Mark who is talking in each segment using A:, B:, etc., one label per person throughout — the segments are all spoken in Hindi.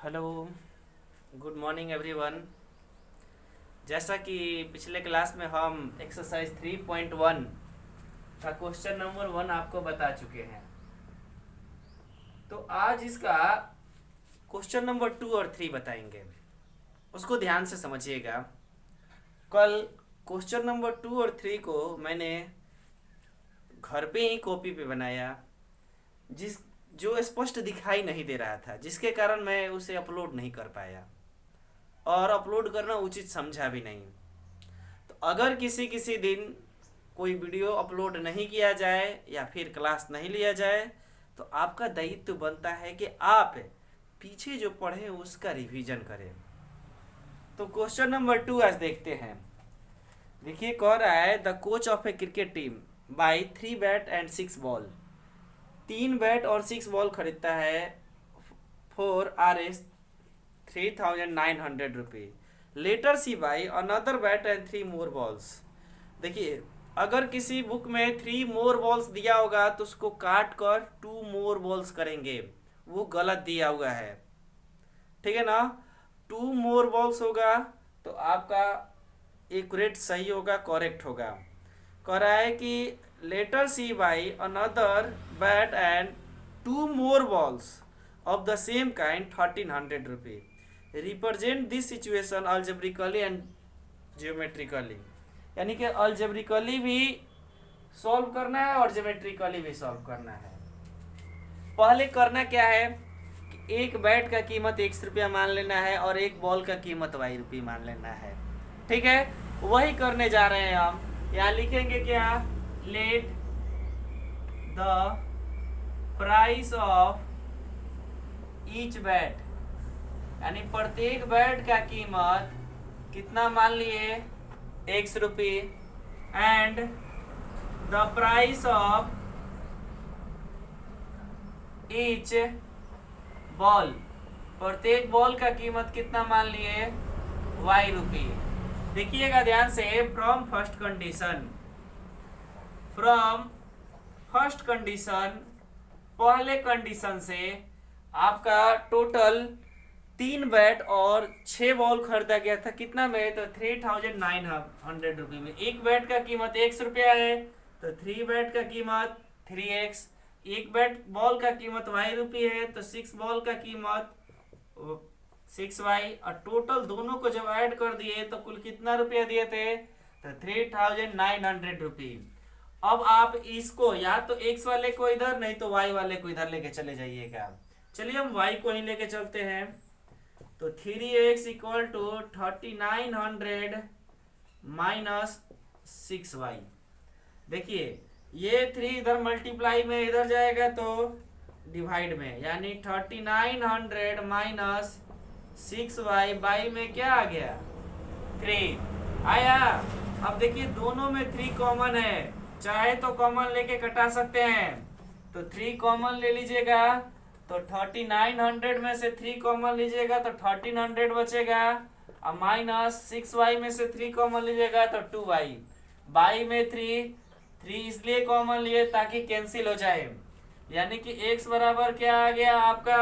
A: Hello, good morning everyone. जैसा कि पिछले क्लास में हम एक्सरसाइज 3.1 का क्वेश्चन नंबर 1 आपको बता चुके हैं, तो आज इसका क्वेश्चन नंबर 2 और 3 बताएंगे। उसको ध्यान से समझिएगा। कल क्वेश्चन नंबर 2 और 3 को मैंने घर पे ही कॉपी पे बनाया, जिस जो स्पष्ट दिखाई नहीं दे रहा था, जिसके कारण मैं उसे अपलोड नहीं कर पाया और अपलोड करना उचित समझा भी नहीं। तो अगर किसी किसी दिन कोई वीडियो अपलोड नहीं किया जाए या फिर क्लास नहीं लिया जाए, तो आपका दायित्व बनता है कि आप पीछे जो पढ़े उसका रिवीजन करें। तो क्वेश्चन नंबर 2 आज देखते हैं। देखिए, कह रहा है the coach of a cricket team buy 3 bat and 6 ball. 3 bat और 6 बॉल खरीदता है फॉर RS 3,900 रुपये। Later C buy another bat and 3 more balls. देखिए, अगर किसी बुक में 3 मोर बॉल्स दिया होगा तो उसको काट कर 2 मोर बॉल्स करेंगे, वो गलत दिया हुआ है। ठीक है ना। 2 मोर बॉल्स होगा तो आपका एक्यूरेट सही होगा, करेक्ट होगा। कह रहा है कि later C buy another bat and 2 more balls of the same kind 1,300 रुपये। Represent this situation algebraically and geometrically. यानी कि अल्जेब्रिकली भी सॉल्व करना है और ज्योमेट्रिकली भी सॉल्व करना है। पहले करना क्या है कि एक बैट का कीमत ₹100 मान लेना है और एक बॉल का कीमत ₹Y मान लेना है। ठीक है, वही करने जा रहे हैं हम। यहाँ लिखेंगे क्या, late the price of each bat, यानी प्रत्येक बैट का कीमत कितना मान लिए, ₹100, and the price of each ball, प्रत्येक बॉल का कीमत कितना मान लिए, ₹Y। देखिएगा ध्यान से, फ्रॉम फर्स्ट कंडीशन, पहले कंडीशन से आपका टोटल 3 बैट और 6 बॉल खरीदा गया था। कितना में, तो 3,900 में। एक बैट का कीमत ₹100 है तो 3 बैट का कीमत 3x, एक बैट बॉल का कीमत ₹Y है तो 6 बॉल का कीमत 6y, और टोटल दोनों को जब ऐड कर दिए तो कुल कितना रुपया दिए थे, तो 3,900 रुपये। अब आप इसको या तो x वाले को इधर, नहीं तो y वाले को इधर लेके चले जाइएगा। चलिए हम y को ही लेके चलते हैं। तो 3x equal to 3,900 minus 6y। देखिए, ये 3 इधर मल्टीप्लाई में इधर जाएगा तो डिवाइड में, यानी 3,900 माइनस 6y बाई में क्या आ गया, 3 आया। अब देखिए दोनों में 3 कॉमन है, चाहे तो कॉमन लेके कटा सकते हैं, तो 3 कॉमन ले लीजिएगा। तो 3,900 में से 3 कॉमन लीजिएगा तो 1,300 बचेगा, और माइनस 6y में से 3 कॉमन लीजिएगा तो 2y। बाई में 3 इसलिए कॉमन लिए ताकि कैंसिल हो जाए, यानी कि x बराबर क्या आ गया आपका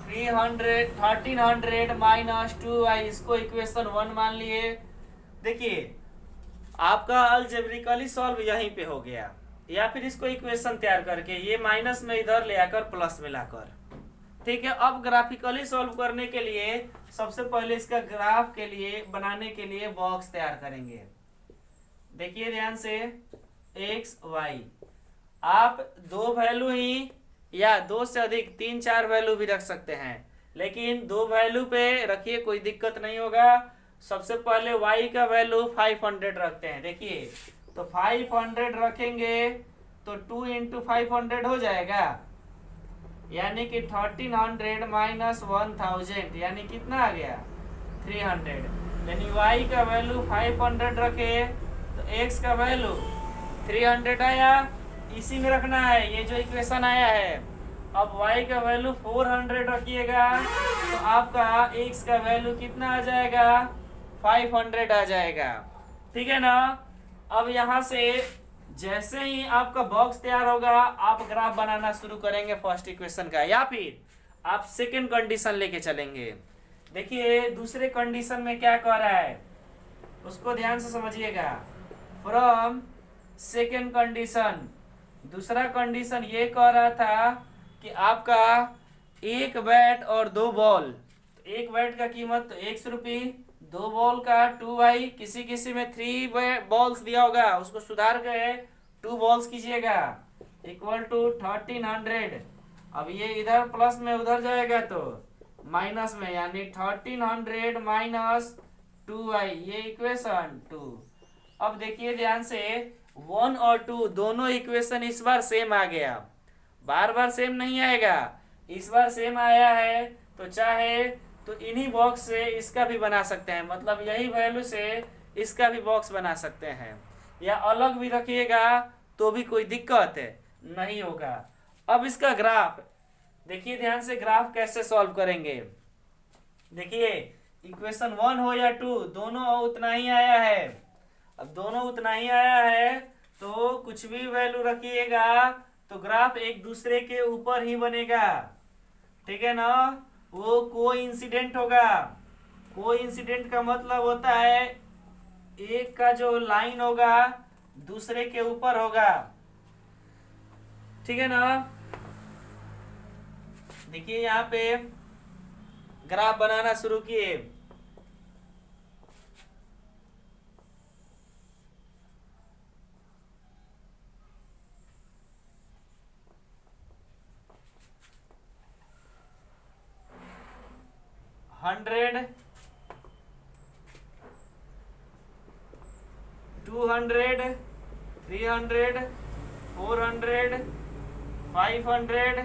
A: 1,300 माइनस 2y। इसको इक्वेशन 1 मान लिए। देखिए, आपका अलजेब्रिकली सॉल्व यहीं पे हो गया, या फिर इसको इक्वेशन तैयार करके ये माइनस में इधर ले आकर प्लस में लाकर। ठीक है, अब ग्राफिकली सॉल्व करने के लिए सबसे पहले इसका ग्राफ के लिए बनाने के लिए बॉक्स तैयार करेंगे। देखिए ध्यान से, x y, आप 2 वैल्यू ही या 2 से अधिक 3-4 वैल्यू भी रख सकते हैं, लेकिन 2 वैल्यू पे रखिए, कोई दिक्कत नहीं होगा। सबसे पहले y का वैल्यू 500 रखते हैं। देखिए, तो 500 रखेंगे तो 2 इंटू 500 हो जाएगा, यानी कि 1,300 माइनस 1,000, यानी कितना आ गया 300। यानी y का वैल्यू 500 रखे तो x का वैल्यू 300 आया। इसी में रखना है, ये जो इक्वेशन आया है। अब y का वैल्यू 400 रखिएगा तो आपका x का वैल्यू कितना आ जाएगा, 500 आ जाएगा। ठीक है ना। अब यहाँ से जैसे ही आपका बॉक्स तैयार होगा, आप ग्राफ बनाना शुरू करेंगे फर्स्ट इक्वेशन का, या फिर आप सेकेंड कंडीशन लेके चलेंगे। देखिए दूसरे कंडीशन में क्या कह रहा है, उसको ध्यान से समझिएगा। फ्रॉम सेकेंड कंडीशन, दूसरा कंडीशन ये कह रहा था कि आपका एक बैट और दो बॉल, तो एक बैट का कीमत तो 100 रुपये, दो बॉल का 2 y, किसी किसी में 3 बॉल्स दिया होगा, उसको सुधार के 2 बॉल्स कीजिएगा, इक्वल टू 1300। अब ये इधर प्लस में उधर जाएगा तो माइनस में, यानी 1300 माइनस 2y, ये इक्वेशन 2। अब देखिए ध्यान से, 1 और 2 दोनों इक्वेशन इस बार सेम आ गया, बार बार सेम नहीं आएगा, इस बार सेम आया है। तो चाहे तो इन्हीं बॉक्स से इसका भी बना सकते हैं, मतलब यही वैल्यू से इसका भी बॉक्स बना सकते हैं, या अलग भी रखिएगा तो भी कोई दिक्कत नहीं होगा। अब इसका ग्राफ देखिए ध्यान से, ग्राफ कैसे सॉल्व करेंगे। देखिए इक्वेशन 1 हो या 2, दोनों उतना ही आया है। अब दोनों उतना ही आया है तो कुछ भी वैल्यू रखिएगा तो ग्राफ एक दूसरे के ऊपर ही बनेगा, ठीक है ना। वो कोइंसिडेंट होगा। कोइंसिडेंट का मतलब होता है एक का जो लाइन होगा दूसरे के ऊपर होगा, ठीक है ना। देखिए यहाँ पे ग्राफ बनाना शुरू किए। हंड्रेड, 200, 300, 400, 500,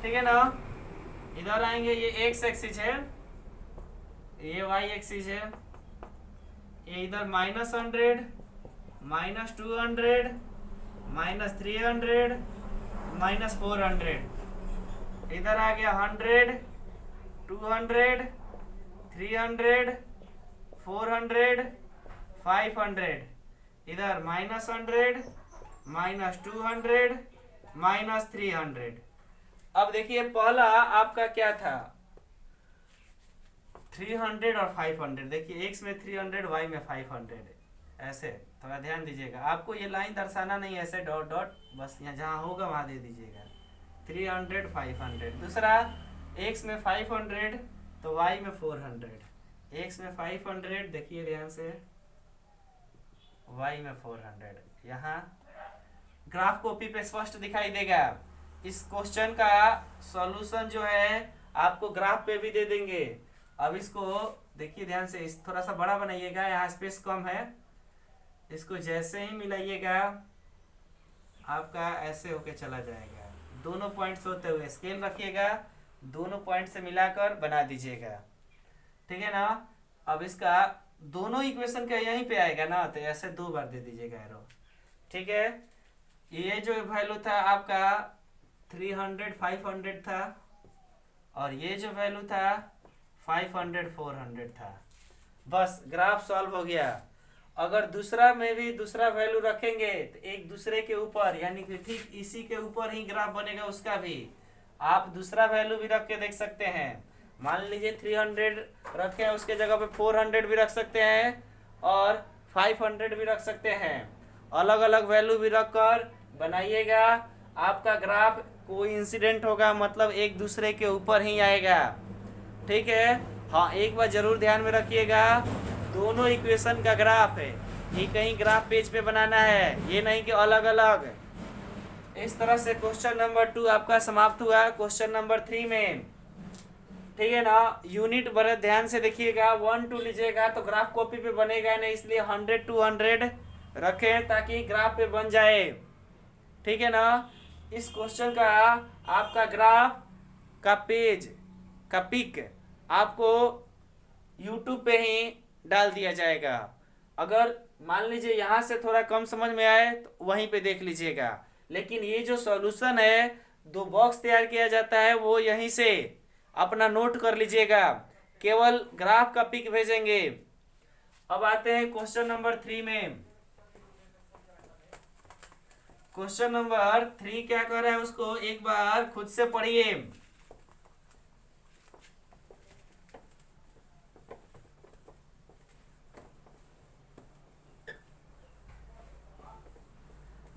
A: ठीक है ना। इधर आएंगे, ये एक्स एक्सिस है, ये वाई एक्सिस है, ये इधर -100, -200, -300, -400, इधर आ गया 100, 200, 300, 400, 500, इधर -100, -200, -300। अब देखिए पहला आपका क्या था, 300 और 500। देखिए एक्स में 300, वाई में 500, ऐसे थोड़ा ध्यान दीजिएगा। आपको ये लाइन दर्शाना नहीं, ऐसे डॉट डॉट बस यहाँ जहाँ होगा वहाँ दे दीजिएगा। 300, 500। दूसरा एक्स में 500 तो वाई में 400, एक्स में 500 देखिए ध्यान से, वाई में 400। यहाँ ग्राफ कॉपी पे स्पष्ट दिखाई देगा। इस क्वेश्चन का सॉल्यूशन जो है आपको ग्राफ पे भी दे देंगे। अब इसको देखिए ध्यान से, इस थोड़ा सा बड़ा बनाइएगा, यहाँ स्पेस कम है। इसको जैसे ही मिलाइएगा आपका ऐसे होके चला जाएगा, दोनों पॉइंट्स होते हुए स्केल रखिएगा, दोनों पॉइंट से मिलाकर बना दीजिएगा, ठीक है ना। अब इसका दोनों इक्वेशन का यहीं पे आएगा ना, तो ऐसे 2 बार दे दीजिएगा एरो, ठीक है। ये जो वैल्यू था आपका 300, 500 था, और ये जो वैल्यू था 500, 400 था। बस ग्राफ सॉल्व हो गया। अगर दूसरा में भी दूसरा वैल्यू रखेंगे तो एक दूसरे के ऊपर, यानी कि ठीक इसी के ऊपर ही ग्राफ बनेगा, उसका भी आप दूसरा वैल्यू भी रख के देख सकते हैं। मान लीजिए 300 रखे हैं, उसके जगह पे 400 भी रख सकते हैं और 500 भी रख सकते हैं। अलग अलग वैल्यू भी रखकर बनाइएगा, आपका ग्राफ कोइंसिडेंट होगा, मतलब एक दूसरे के ऊपर ही आएगा, ठीक है। हाँ एक बार जरूर ध्यान में रखिएगा, दोनों इक्वेशन का ग्राफ है, ये कहीं ग्राफ पेज पे बनाना है, ये नहीं कि अलग अलग। इस तरह से क्वेश्चन नंबर 2 आपका समाप्त हुआ। क्वेश्चन नंबर 3 में, ठीक है ना, यूनिट बड़े ध्यान से देखिएगा। 1 2 लीजिएगा तो ग्राफ कॉपी पे बनेगा नहीं, इसलिए 100 200 रखें ताकि ग्राफ पे बन जाए, ठीक है ना। इस क्वेश्चन का आपका ग्राफ का पेज का पिक आपको यूट्यूब पे ही डाल दिया जाएगा। अगर मान लीजिए यहाँ से थोड़ा कम समझ में आए तो वहीं पे देख लीजिएगा, लेकिन ये जो सॉल्यूशन है 2 बॉक्स तैयार किया जाता है, वो यहीं से अपना नोट कर लीजिएगा, केवल ग्राफ का पिक भेजेंगे। अब आते हैं क्वेश्चन नंबर 3 में। क्वेश्चन नंबर 3 क्या कर रहा है, उसको एक बार खुद से पढ़िए।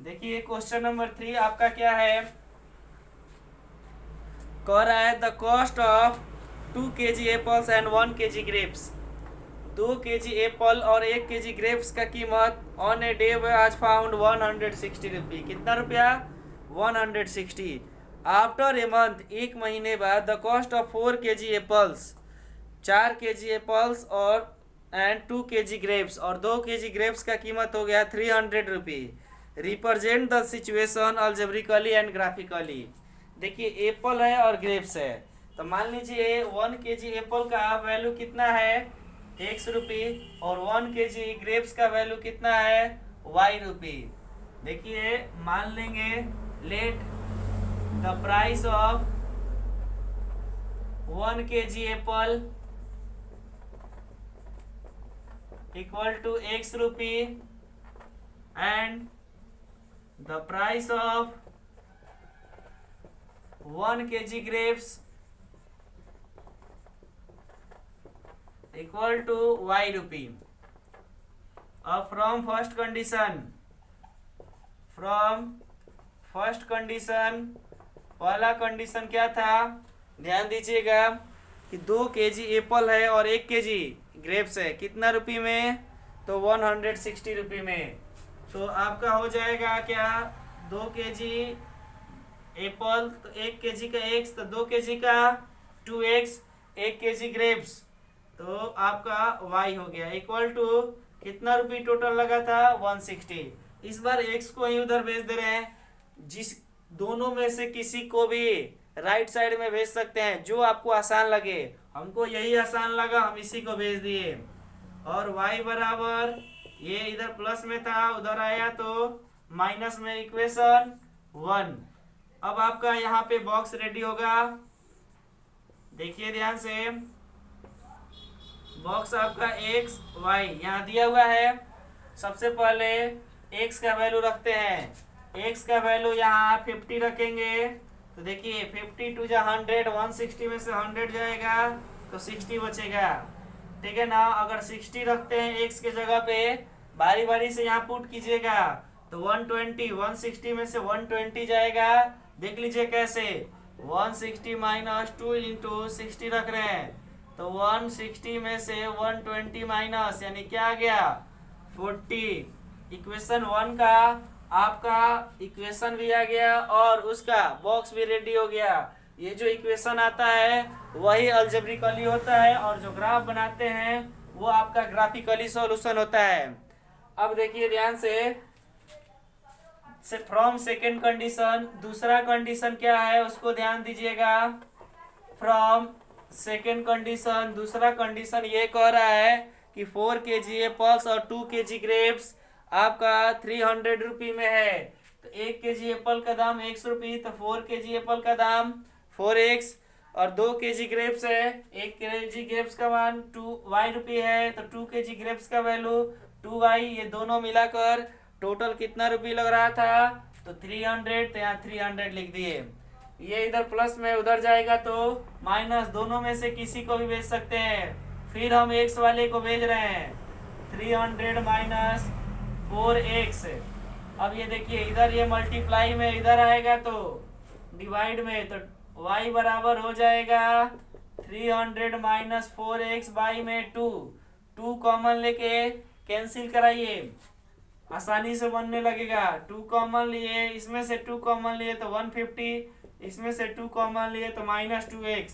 A: देखिए क्वेश्चन नंबर 3 आपका क्या है, कह रहा है the cost of 2 kg apples and 1 kg grapes. 2 kg apple और 1 kg ग्रेप्स का कीमत ऑन ए डे आज फाउंड 160 रुपी। कितना रुपया? 160। आफ्टर ए मंथ, एक महीने बाद, the cost of 4 kg apples, 4 kg apples और एंड 2 kg ग्रेप्स, और 2 kg ग्रेप्स का कीमत हो गया 300 rupee. Represent the situation algebraically and graphically. देखिए एप्पल है और ग्रेप्स है, तो मान लीजिए 1 kg एप्पल का वैल्यू कितना है, x रुपी, और 1 kg ग्रेप्स का वैल्यू कितना है, y रुपी। देखिए मान लेंगे let the price of 1 kg apple equal to x rupee and the price of 1 kg grapes equal to y rupee. अब फ्रॉम फर्स्ट कंडीशन, पहला कंडीशन क्या था, ध्यान दीजिएगा कि 2 kg एप्पल है और 1 kg ग्रेप्स है, कितना रुपी में, तो 160 रुपी में। तो आपका हो जाएगा क्या, 2 kg एप्पल तो 1 kg का x, तो 2 kg का 2x, 1 kg ग्रेप्स, तो आपका y हो गया इक्वल टू कितना रुपी टोटल लगा था, 160। इस बार x को ही उधर भेज दे रहे हैं, जिस दोनों में से किसी को भी राइट साइड में भेज सकते हैं, जो आपको आसान लगे। हमको यही आसान लगा, हम इसी को भेज दिए। और y बराबर, ये इधर प्लस में था उधर आया तो माइनस में, इक्वेशन 1। अब आपका यहाँ पे बॉक्स रेडी होगा, देखिए ध्यान से, बॉक्स आपका x y यहाँ दिया हुआ है। सबसे पहले x का वैल्यू रखते हैं, x का वैल्यू यहाँ 50 रखेंगे, तो देखिए 50 टू जा 100, 160 में से 100 जाएगा तो 60 बचेगा, ठीक है ना। अगर 60 रखते हैं x के जगह पे, बारी बारी से यहाँ पुट कीजिएगा, तो 120, 160 में से 120 जाएगा। देख लीजिए कैसे, 160 माइनस 2 इंटू 60 रख रहे हैं, तो 160 में से 120 माइनस, यानी क्या आ गया, 40। इक्वेशन 1 का आपका इक्वेशन भी आ गया और उसका बॉक्स भी रेडी हो गया। ये जो इक्वेशन आता है वही अलजेब्रिकली होता है, और जो ग्राफ बनाते हैं वो आपका ग्राफिकली सॉल्यूशन होता है। अब देखिए ध्यान से फ्रॉम सेकेंड कंडीशन, दूसरा कंडीशन क्या है उसको ध्यान दीजिएगा। फ्रॉम सेकेंड कंडीशन, दूसरा कंडीशन ये कह रहा है कि 4 kg एप्पल्स और 2 kg ग्रेप्स आपका 300 रुपी में है। तो 1 kg एप्पल का दाम x रुपी, तो 4 kg एप्पल का दाम 4x, और 2 kg ग्रेप्स है, 1 kg ग्रेप्स का मान 2y रुपी है, तो 2 kg ग्रेप्स का वैल्यू 2y। ये दोनों मिलाकर टोटल कितना रुपी लग रहा था, तो 300, तो यहाँ 300 लिख दिए। ये इधर प्लस में उधर जाएगा तो माइनस, दोनों में से किसी को भी भेज सकते हैं। फिर हम x वाले को भेज रहे हैं, 300 माइनस 4x। अब ये देखिए इधर ये मल्टीप्लाई में इधर आएगा तो डिवाइड में, तो y बराबर हो जाएगा 300 माइनस 4x बाई में 2 कॉमन लेके कैंसिल कराइए, आसानी से बनने लगेगा। 2 कॉमन लिए, इसमें से 2 कॉमन लिए तो 150, इसमें से 2 कॉमन लिए तो माइनस 2x,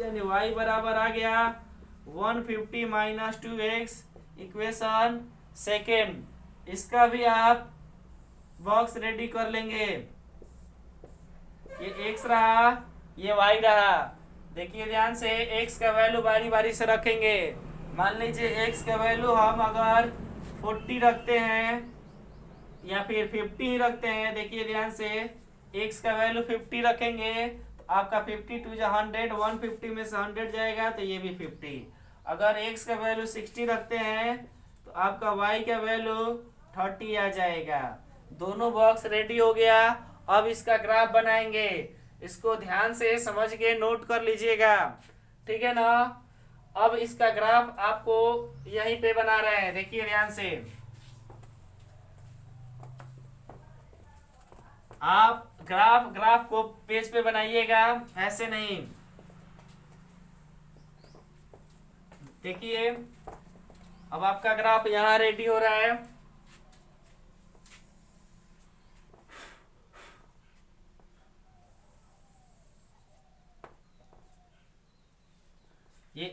A: यानी y बराबर आ गया 150 माइनस 2x। इक्वेशन सेकेंड, इसका भी आप बॉक्स रेडी कर लेंगे। ये x रहा, ये y रहा। देखिए ध्यान से, x का वैल्यू बारी बारी से रखेंगे। मान लीजिए x का वैल्यू हम अगर 40 रखते हैं या फिर 50 ही रखते हैं। देखिए ध्यान से, x का वैल्यू 50 रखेंगे तो आपका 50 टू 100, 150 में से 100 जाएगा तो ये भी 50। अगर x का वैल्यू 60 रखते हैं तो आपका y का वैल्यू 30 आ जाएगा। दोनों बॉक्स रेडी हो गया। अब इसका ग्राफ बनाएंगे, इसको ध्यान से समझ के नोट कर लीजिएगा, ठीक है ना। अब इसका ग्राफ आपको यहीं पे बना रहे हैं, देखिए ध्यान से। आप ग्राफ को पेज पे बनाइएगा, ऐसे नहीं। देखिए अब आपका ग्राफ यहाँ रेडी हो रहा है। ये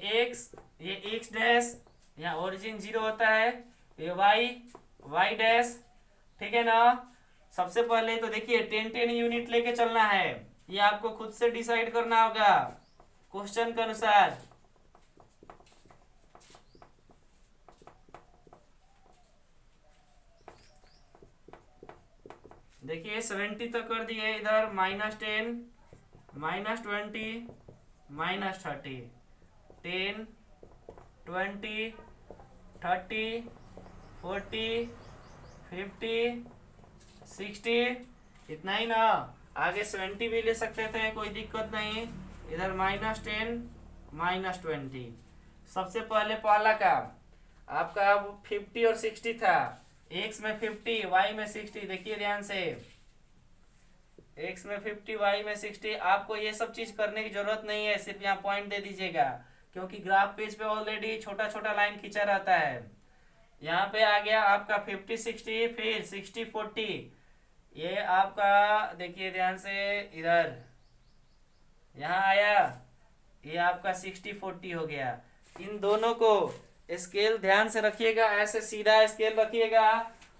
A: x डैश, यहाँ ओरिजिन 0 होता है, ये y डैश, ठीक है ना। सबसे पहले तो देखिए 10 यूनिट लेके चलना है, ये आपको खुद से डिसाइड करना होगा क्वेश्चन के अनुसार। देखिए 70 तक कर दिए, इधर -10 -20 -30, 10 20 30 40 50 60, इतना ही ना। आगे 70 भी ले सकते थे, कोई दिक्कत नहीं। इधर -10 -20। सबसे पहले पहला का आपका 50 और 60 था, x में 50 y में 60। देखिए ध्यान से, x में 50 y में 60। आपको ये सब चीज करने की जरूरत नहीं है, सिर्फ यहाँ पॉइंट दे दीजिएगा, क्योंकि ग्राफ पेज पे ऑलरेडी छोटा छोटा लाइन खींचा रहता है। यहाँ पे आ गया आपका 50 60, फिर 60 40। ये आपका देखिए ध्यान से, इधर यहाँ आया, ये आपका 60 40 हो गया। इन दोनों को स्केल ध्यान से रखिएगा, ऐसे सीधा स्केल रखिएगा,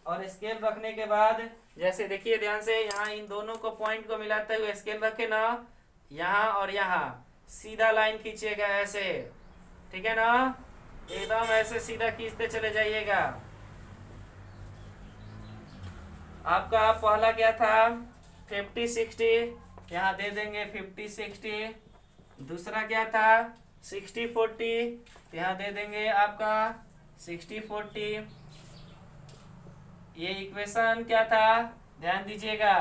A: और स्केल रखने के बाद जैसे देखिए ध्यान से, यहाँ इन दोनों को पॉइंट को मिलाते हुए स्केल रखे ना, यहाँ और यहाँ सीधा लाइन खींचिएगा ऐसे, ठीक है ना। एकदम ऐसे सीधा खींचते चले जाइएगा। आपका पहला क्या था 50 60, यहाँ दे देंगे 50 60। दूसरा क्या था 60 40, यहाँ दे देंगे आपका 60 40। ये इक्वेशन क्या था, ध्यान दीजिएगा,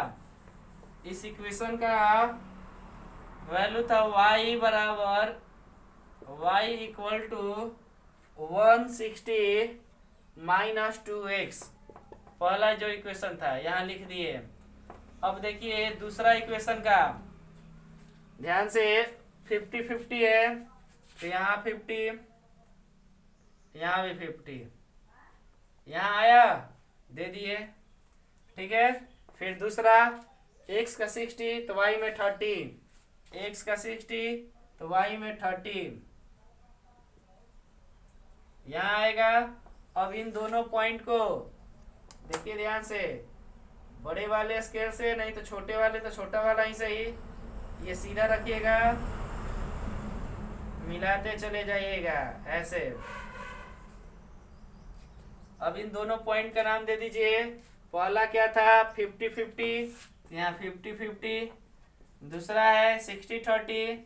A: इस इक्वेशन का वैल्यू था y बराबर y इक्वल टू 160 -2x। पहला जो इक्वेशन था यहाँ लिख दिए। अब देखिए दूसरा इक्वेशन का, ध्यान से 50 50 है, तो यहाँ 50, यहाँ भी 50, यहाँ आया दे दिए, ठीक है। फिर दूसरा x का 60 तो y में 30, x का 60 तो y में 30, यहाँ आएगा। अब इन दोनों पॉइंट को देखिए ध्यान से, बड़े वाले स्केल से, नहीं तो छोटे वाले तो छोटा वाला ही सही, ये सीधा रखिएगा, मिलाते चले जाइएगा ऐसे। अब इन दोनों पॉइंट का नाम दे दीजिए। पहला क्या था 50 50, यहाँ 50 50। दूसरा है 60 30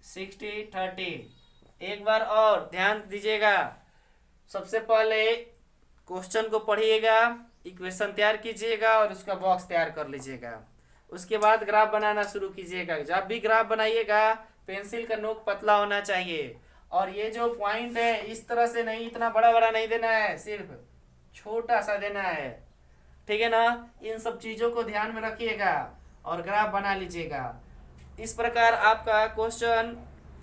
A: 60 30। एक बार और ध्यान दीजिएगा, सबसे पहले क्वेश्चन को पढ़िएगा, इक्वेशन तैयार कीजिएगा और उसका बॉक्स तैयार कर लीजिएगा। उसके बाद ग्राफ बनाना शुरू कीजिएगा। जब भी ग्राफ बनाइएगा पेंसिल का नोक पतला होना चाहिए, और ये जो पॉइंट है इस तरह से नहीं, इतना बड़ा बड़ा नहीं देना है, सिर्फ छोटा सा देना है, ठीक है ना। इन सब चीज़ों को ध्यान में रखिएगा और ग्राफ बना लीजिएगा। इस प्रकार आपका क्वेश्चन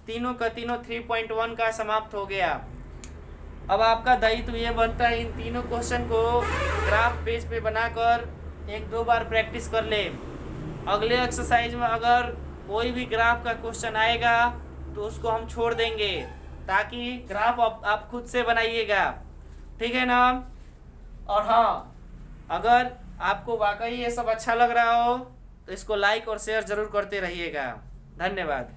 A: तीनों का तीनों 3.1 का समाप्त हो गया। अब आपका दायित्व ये बनता है इन तीनों क्वेश्चन को ग्राफ पेज पे बनाकर 1-2 बार प्रैक्टिस कर ले। अगले एक्सरसाइज में अगर कोई भी ग्राफ का क्वेश्चन आएगा तो उसको हम छोड़ देंगे, ताकि ग्राफ आप खुद से बनाइएगा, ठीक है ना। और हाँ, अगर आपको वाकई ये सब अच्छा लग रहा हो तो इसको लाइक और शेयर जरूर करते रहिएगा। धन्यवाद।